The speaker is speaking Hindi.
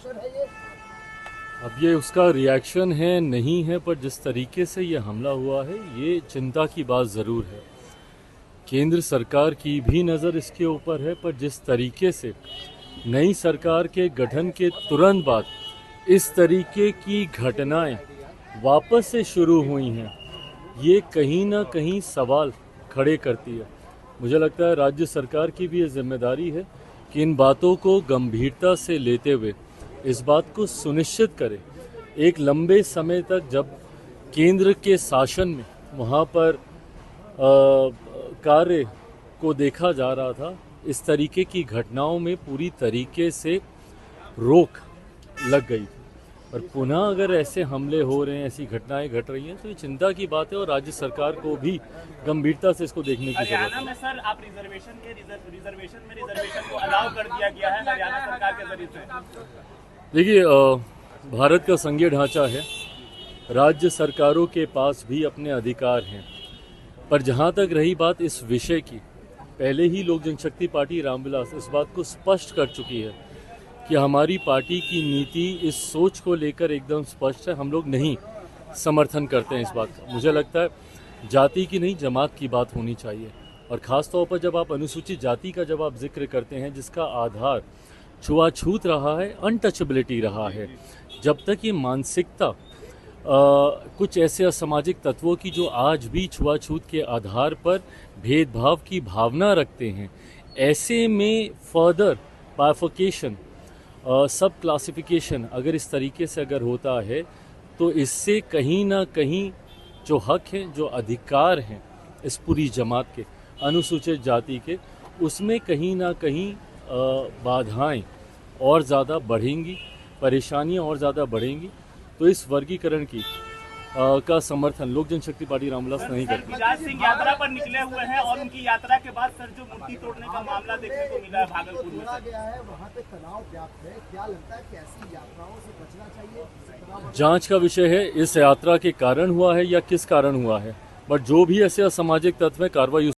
रिएक्शन है ये? अब ये उसका रिएक्शन है नहीं है, पर जिस तरीके से ये हमला हुआ है ये चिंता की बात ज़रूर है। केंद्र सरकार की भी नज़र इसके ऊपर है, पर जिस तरीके से नई सरकार के गठन के तुरंत बाद इस तरीके की घटनाएं वापस से शुरू हुई हैं, ये कहीं ना कहीं सवाल खड़े करती है। मुझे लगता है राज्य सरकार की भी ये जिम्मेदारी है कि इन बातों को गंभीरता से लेते हुए इस बात को सुनिश्चित करे। एक लंबे समय तक जब केंद्र के शासन में वहाँ पर कार्य को देखा जा रहा था, इस तरीके की घटनाओं में पूरी तरीके से रोक लग गई थी। और पुनः अगर ऐसे हमले हो रहे हैं, ऐसी घटनाएं घट रही हैं, तो ये चिंता की बात है और राज्य सरकार को भी गंभीरता से इसको देखने की जरूरत है। में सर आप रिजर्वेशन को अलाउ कर दिया गया है हरियाणा सरकार के जरिए से। देखिए, भारत का संघीय ढांचा है, राज्य सरकारों के पास भी अपने अधिकार हैं, पर जहां तक रही बात इस विषय की, पहले ही लोक जनशक्ति पार्टी रामविलास इस बात को स्पष्ट कर चुकी है कि हमारी पार्टी की नीति इस सोच को लेकर एकदम स्पष्ट है। हम लोग नहीं समर्थन करते हैं इस बात का। मुझे लगता है जाति की नहीं, जमात की बात होनी चाहिए, और ख़ास तौर पर जब आप अनुसूचित जाति का जब आप जिक्र करते हैं जिसका आधार छुआछूत रहा है, अनटचेबिलिटी रहा है, जब तक ये मानसिकता कुछ ऐसे असामाजिक तत्वों की जो आज भी छुआछूत के आधार पर भेदभाव की भावना रखते हैं, ऐसे में फर्दर बाइफर्केशन, सब क्लासिफिकेशन अगर इस तरीके से अगर होता है, तो इससे कहीं ना कहीं जो हक हैं, जो अधिकार हैं इस पूरी जमात के, अनुसूचित जाति के, उसमें कहीं ना कहीं बाधाएं और ज़्यादा बढ़ेंगी, परेशानियां और ज़्यादा बढ़ेंगी। तो इस वर्गीकरण की का समर्थन लोक जनशक्ति पार्टी रामविलास नहीं करती। गिरिराज सिंह यात्रा पर निकले हुए हैं और उनकी यात्रा के बाद सर जो मूर्ति तोड़ने का मामला देखने को मिला है भागलपुर में, गया है वहाँ पे तनाव व्याप्त है। क्या लगता है कि ऐसी यात्राओं से बचना चाहिए? जांच का विषय है इस यात्रा के कारण हुआ है या किस कारण हुआ है, बट जो भी ऐसे असामाजिक तत्व हैं कार्रवाई